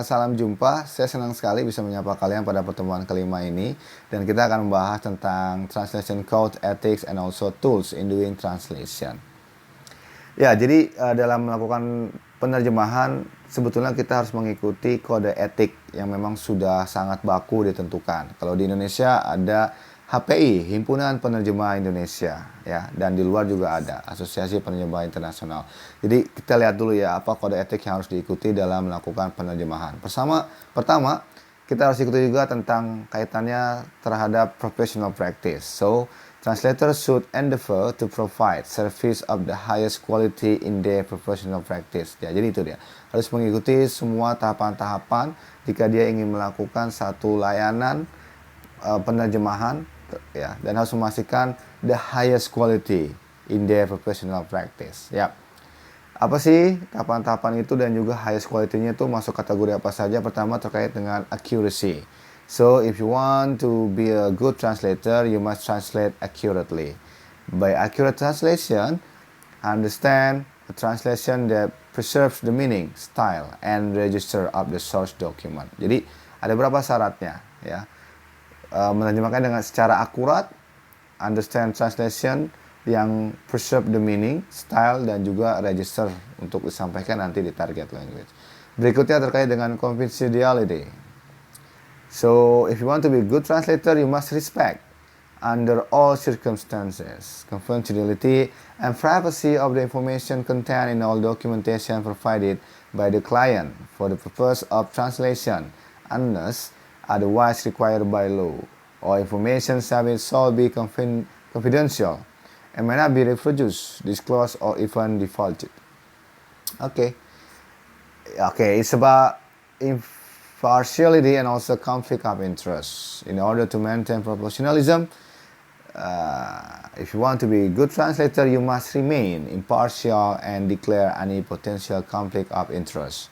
Salam jumpa. Saya senang sekali bisa menyapa kalian pada pertemuan kelima ini, dan kita akan membahas tentang translation code, ethics, and also tools in doing translation. Ya, jadi dalam melakukan penerjemahan sebetulnya kita harus mengikuti kode etik yang memang sudah sangat baku ditentukan. Kalau di Indonesia ada HPI, Himpunan Penerjemah Indonesia, ya, dan di luar juga ada Asosiasi Penerjemah Internasional. Jadi kita lihat dulu ya apa kode etik yang harus diikuti dalam melakukan penerjemahan. Pertama, kita harus ikuti juga tentang kaitannya terhadap professional practice. So, translators should endeavor to provide service of the highest quality in their professional practice. Ya, jadi itu dia. Harus mengikuti semua tahapan-tahapan jika dia ingin melakukan satu layanan penerjemahan, ya, dan harus memastikan the highest quality in their professional practice. Ya. Apa sih tahapan-tahapan itu dan juga highest quality-nya itu masuk kategori apa saja? Pertama terkait dengan accuracy. So if you want to be a good translator, you must translate accurately. By accurate translation, understand a translation that preserves the meaning, style, and register of the source document. Jadi ada beberapa syaratnya, ya. Menerjemahkan dengan secara akurat, understand translation yang preserve the meaning, style, dan juga register untuk disampaikan nanti di target language. Berikutnya terkait dengan confidentiality. So, if you want to be a good translator, you must respect under all circumstances confidentiality and privacy of the information contained in all documentation provided by the client for the purpose of translation, unless otherwise required by law. All information shall be confidential and may not be reproduced, disclosed, or even divulged. Okay. Okay, it's about impartiality and also conflict of interest. In order to maintain professionalism, if you want to be a good translator, you must remain impartial and declare any potential conflict of interest,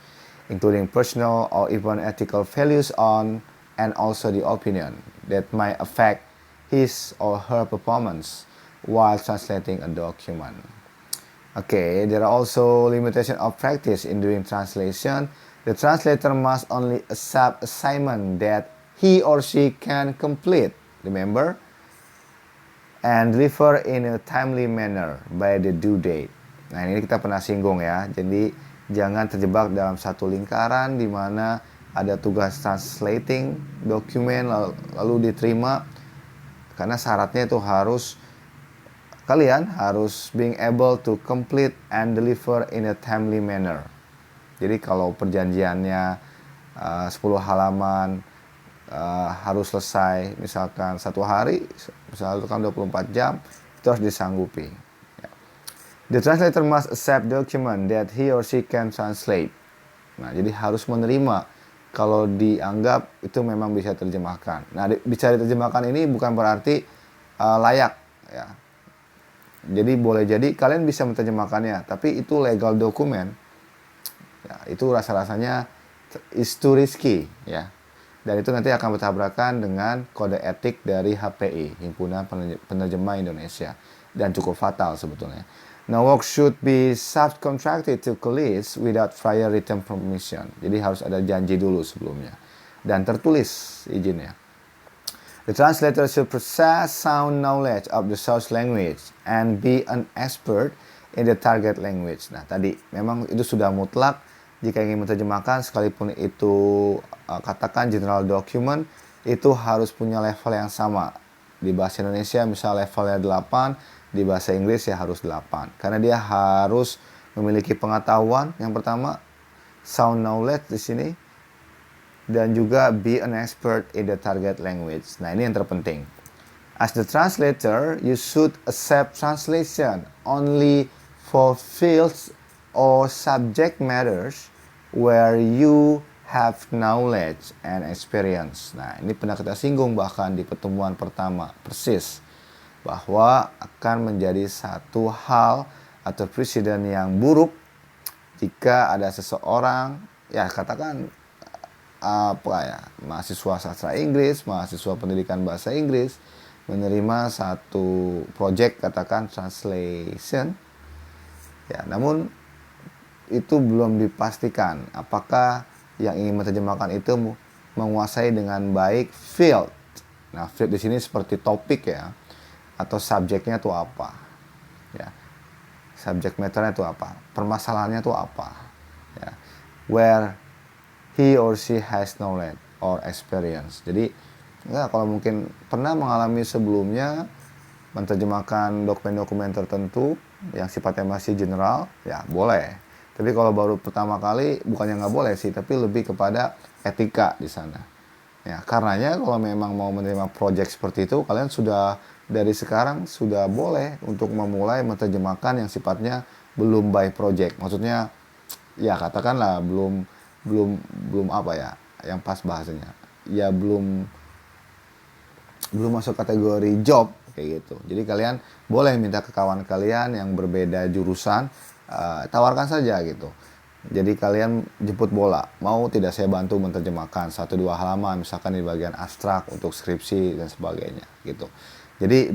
including personal or even ethical values on, and also the opinion that might affect his or her performance while translating a document. Okay, there are also limitations of practice in doing translation. The translator must only accept assignment that he or she can complete, remember, and deliver in a timely manner by the due date. Nah, ini kita pernah singgung ya. Jadi jangan terjebak dalam satu lingkaran di mana ada tugas translating dokumen lalu diterima, karena syaratnya itu kalian harus being able to complete and deliver in a timely manner. Jadi kalau perjanjiannya 10 halaman harus selesai misalkan 1 hari, misalkan 24 jam, itu harus disanggupi. The translator must accept document that he or she can translate. Nah, jadi harus menerima kalau dianggap itu memang bisa terjemahkan. Nah, bicara diterjemahkan ini bukan berarti layak, ya. Jadi boleh jadi kalian bisa menerjemahkannya, tapi itu legal dokumen, ya, itu rasanya is too risky, ya. Dan itu nanti akan bertabrakan dengan kode etik dari HPI, Himpunan Penerjemah Indonesia, dan cukup fatal sebetulnya. Now, work should be subcontracted to colleagues without prior written permission. Jadi harus ada janji dulu sebelumnya dan tertulis izinnya. The translator should possess sound knowledge of the source language and be an expert in the target language. Nah, tadi memang itu sudah mutlak jika ingin menerjemahkan, sekalipun itu katakan general document, itu harus punya level yang sama. Di bahasa Indonesia misal levelnya 8, di bahasa Inggris ya harus 8. Karena dia harus memiliki pengetahuan yang pertama, sound knowledge di sini, dan juga be an expert in the target language. Nah, ini yang terpenting. As the translator, you should accept translation only for fields or subject matters where you have knowledge and experience. Nah, ini pernah kita singgung bahkan di pertemuan pertama, persis, bahwa akan menjadi satu hal atau presiden yang buruk jika ada seseorang, ya katakan mahasiswa sastra Inggris, mahasiswa pendidikan bahasa Inggris, menerima satu project katakan translation, ya, namun itu belum dipastikan apakah yang ingin menerjemahkan itu menguasai dengan baik field. Nah, field di sini seperti topik ya, atau subjeknya itu apa, ya, subject matternya itu apa, permasalahannya itu apa, ya, where he or she has knowledge or experience. Jadi, ya, kalau mungkin pernah mengalami sebelumnya menerjemahkan dokumen-dokumen tertentu yang sifatnya masih general, ya boleh. Tapi kalau baru pertama kali, bukannya nggak boleh sih, tapi lebih kepada etika di sana. Ya, karenanya kalau memang mau menerima project seperti itu, kalian sudah dari sekarang sudah boleh untuk memulai menerjemahkan yang sifatnya belum by project. Maksudnya, ya katakanlah belum belum belum apa ya, yang pas bahasanya. Ya belum masuk kategori job kayak gitu. Jadi kalian boleh minta ke kawan kalian yang berbeda jurusan, tawarkan saja gitu. Jadi kalian jemput bola, mau tidak saya bantu menerjemahkan 1-2 halaman misalkan di bagian abstrak untuk skripsi dan sebagainya gitu. Jadi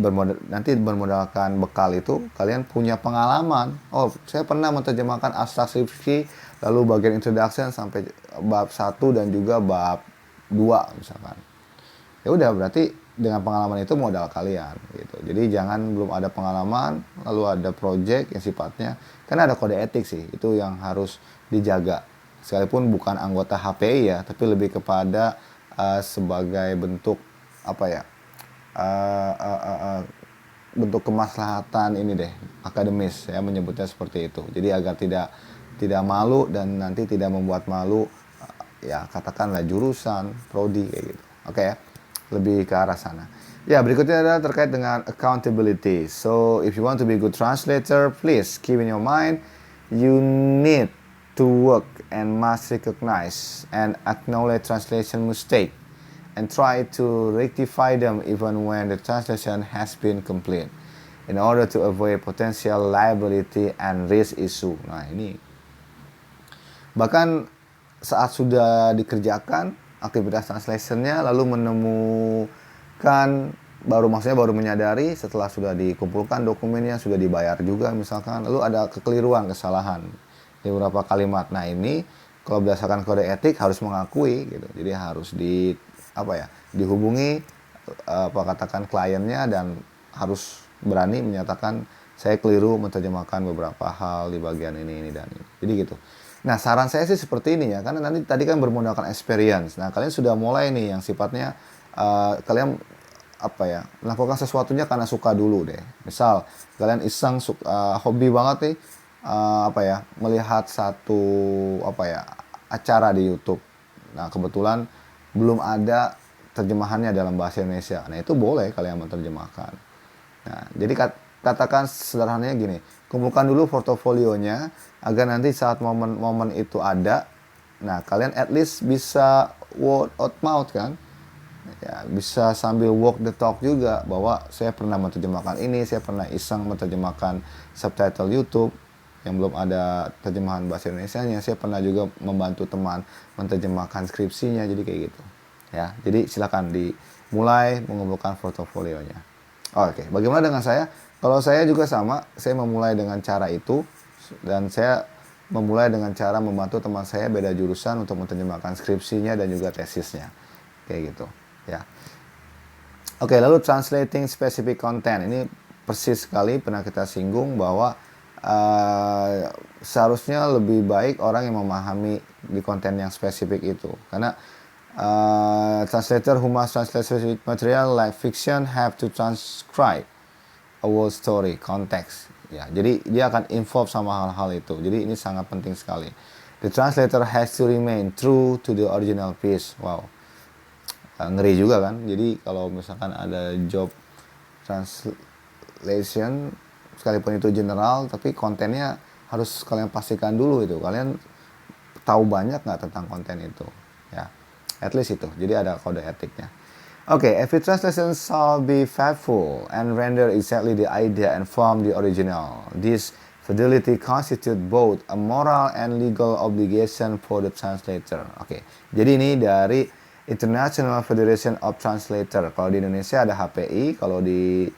nanti bermodalkan bekal itu kalian punya pengalaman. Oh, saya pernah menerjemahkan abstrak skripsi lalu bagian introduction sampai bab 1 dan juga bab 2 misalkan. Ya udah, berarti dengan pengalaman itu modal kalian gitu. Jadi jangan belum ada pengalaman lalu ada project yang sifatnya, karena ada kode etik sih, itu yang harus dijaga. Sekalipun bukan anggota HPI ya, tapi lebih kepada sebagai bentuk apa ya? Bentuk kemaslahatan ini deh, akademis ya menyebutnya seperti itu. Jadi agar tidak malu dan nanti tidak membuat malu ya katakanlah jurusan, prodi kayak gitu. Oke ya. Lebih ke arah sana. Ya, berikutnya adalah terkait dengan accountability. So, if you want to be a good translator, please keep in your mind, you need to work and must recognize and acknowledge translation mistake and try to rectify them even when the translation has been complete in order to avoid potential liability and risk issue. Nah, ini bahkan saat sudah dikerjakan aktivitas translationnya lalu menemukan baru menyadari setelah sudah dikumpulkan dokumennya, sudah dibayar juga misalkan, lalu ada kekeliruan, kesalahan di beberapa kalimat. Nah, ini kalau berdasarkan kode etik harus mengakui gitu. Jadi harus dihubungi katakan kliennya dan harus berani menyatakan saya keliru menerjemahkan beberapa hal di bagian ini dan ini. Jadi gitu. Nah, saran saya sih seperti ini ya, karena nanti tadi kan bermodalkan experience. Nah, kalian sudah mulai nih yang sifatnya kalian melakukan sesuatunya karena suka dulu deh. Misal kalian iseng hobi banget nih melihat satu acara di YouTube. Nah, kebetulan belum ada terjemahannya dalam bahasa Indonesia. Nah, itu boleh kalian menerjemahkan. Nah, jadi katakan sederhananya gini, kumpulkan dulu portofolionya agar nanti saat momen-momen itu ada, nah kalian at least bisa word of mouth kan, ya bisa sambil walk the talk juga bahwa saya pernah menerjemahkan ini, saya pernah iseng menerjemahkan subtitle YouTube yang belum ada terjemahan bahasa Indonesianya, saya pernah juga membantu teman menerjemahkan skripsinya, jadi kayak gitu ya. Jadi silakan dimulai mengumpulkan portofolionya. Oke, bagaimana dengan saya? Kalau saya juga sama, saya memulai dengan cara itu dan saya memulai dengan cara membantu teman saya beda jurusan untuk menerjemahkan skripsinya dan juga tesisnya. Kayak gitu, ya. Oke, lalu translating specific content. Ini persis sekali pernah kita singgung bahwa seharusnya lebih baik orang yang memahami di konten yang spesifik itu. Karena translator who must translate specific material like fiction have to transcribe a whole story, context. Ya, jadi dia akan involve sama hal-hal itu. Jadi ini sangat penting sekali. The translator has to remain true to the original piece. Wow, ngeri juga kan. Jadi kalau misalkan ada job translation, sekalipun itu general, tapi kontennya harus kalian pastikan dulu itu. Kalian tahu banyak nggak tentang konten itu? Ya, at least itu. Jadi ada kode etiknya. Okay, every translation shall be faithful and render exactly the idea and form the original. This fidelity constitute both a moral and legal obligation for the translator. Oke, jadi ini dari International Federation of Translator. Kalau di Indonesia ada HPI, kalau di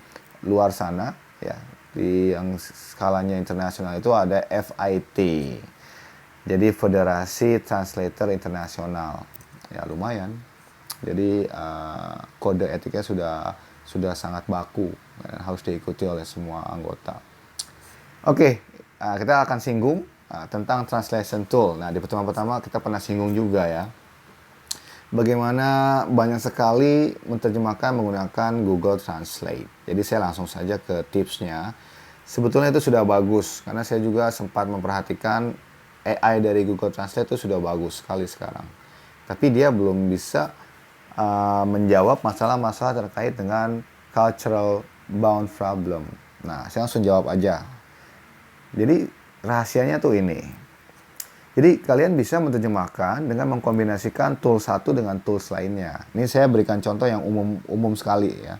luar sana ya, di yang skalanya internasional itu ada FIT. Jadi Federasi Translator Internasional. Ya lumayan. Jadi kode etiknya sudah sangat baku dan harus diikuti oleh semua anggota. Oke, kita akan singgung tentang translation tool. Nah, di pertemuan pertama kita pernah singgung juga ya. Bagaimana banyak sekali menerjemahkan menggunakan Google Translate. Jadi saya langsung saja ke tipsnya. Sebetulnya itu sudah bagus, karena saya juga sempat memperhatikan AI dari Google Translate itu sudah bagus sekali sekarang. Tapi dia belum bisa menjawab masalah-masalah terkait dengan cultural bound problem. Nah, saya langsung jawab aja. Jadi rahasianya tuh ini. Jadi kalian bisa menerjemahkan dengan mengkombinasikan tool satu dengan tools lainnya. Ini saya berikan contoh yang umum sekali ya.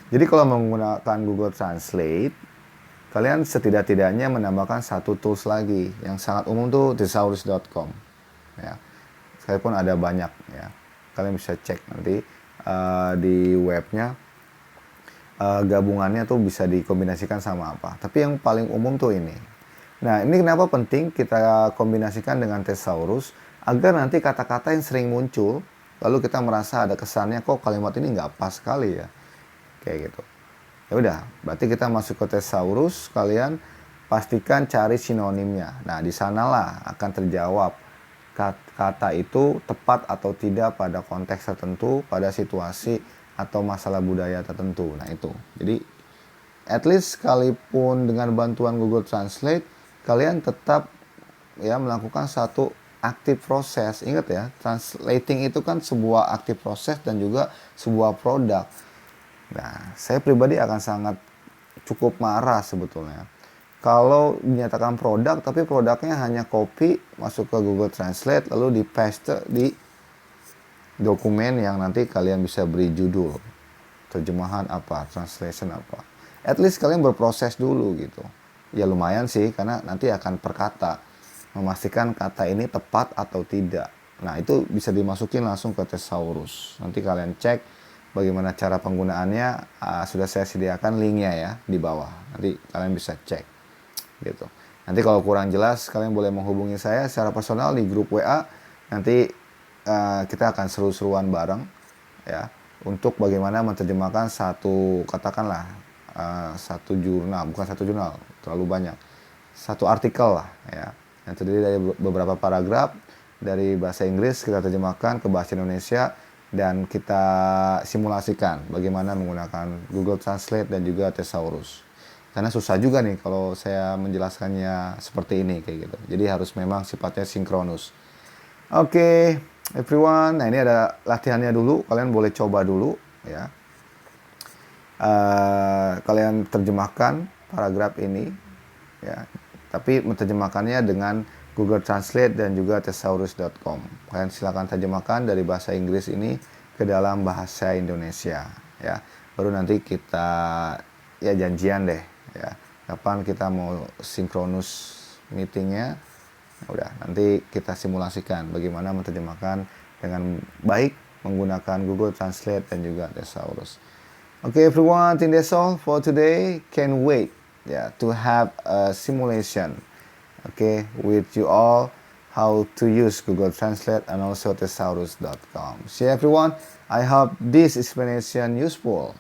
Jadi kalau menggunakan Google Translate, kalian setidak-tidaknya menambahkan satu tools lagi. Yang sangat umum tuh thesaurus.com. Ya. Sekalipun ada banyak ya. Kalian bisa cek nanti di webnya. Gabungannya tuh bisa dikombinasikan sama apa. Tapi yang paling umum tuh ini. Nah, ini kenapa penting kita kombinasikan dengan thesaurus agar nanti kata-kata yang sering muncul, lalu kita merasa ada kesannya kok kalimat ini nggak pas sekali ya, kayak gitu. Ya udah, berarti kita masuk ke thesaurus, kalian pastikan cari sinonimnya. Nah, di sanalah akan terjawab kata itu tepat atau tidak pada konteks tertentu, pada situasi atau masalah budaya tertentu. Nah, itu. Jadi, at least sekalipun dengan bantuan Google Translate, kalian tetap ya melakukan satu aktif proses. Ingat ya, translating itu kan sebuah aktif proses dan juga sebuah produk. Nah, saya pribadi akan sangat cukup marah sebetulnya kalau dinyatakan produk tapi produknya hanya copy masuk ke Google Translate lalu di paste di dokumen yang nanti kalian bisa beri judul terjemahan apa, translation apa. At least kalian berproses dulu gitu. Ya lumayan sih, karena nanti akan per kata memastikan kata ini tepat atau tidak. Nah, itu bisa dimasukin langsung ke thesaurus. Nanti kalian cek bagaimana cara penggunaannya. Sudah saya sediakan linknya ya di bawah. Nanti kalian bisa cek gitu. Nanti kalau kurang jelas kalian boleh menghubungi saya secara personal di grup WA. Nanti kita akan seru-seruan bareng ya untuk bagaimana menerjemahkan satu, katakanlah satu jurnal, bukan satu jurnal, terlalu banyak, satu artikel lah ya, yang terdiri dari beberapa paragraf dari bahasa Inggris kita terjemahkan ke bahasa Indonesia dan kita simulasikan bagaimana menggunakan Google Translate dan juga thesaurus. Karena susah juga nih kalau saya menjelaskannya seperti ini kayak gitu. Jadi harus memang sifatnya sinkronus. Oke, everyone. Nah, ini ada latihannya dulu. Kalian boleh coba dulu ya. Kalian terjemahkan paragraf ini ya, tapi menerjemahkannya dengan Google Translate dan juga thesaurus.com. Kalian silakan terjemahkan dari bahasa Inggris ini ke dalam bahasa Indonesia ya. Baru nanti kita ya janjian deh ya, kapan kita mau sinkronus meetingnya. Udah, nanti kita simulasikan bagaimana menerjemahkan dengan baik menggunakan Google Translate dan juga thesaurus. Okay, everyone, I think that's all for today. Can't wait, to have a simulation, with you all, how to use Google Translate and also thesaurus.com. See everyone, I hope this explanation useful.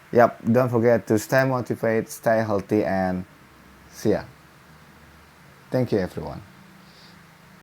Yep, don't forget to stay motivated, stay healthy, and see ya. Thank you, everyone.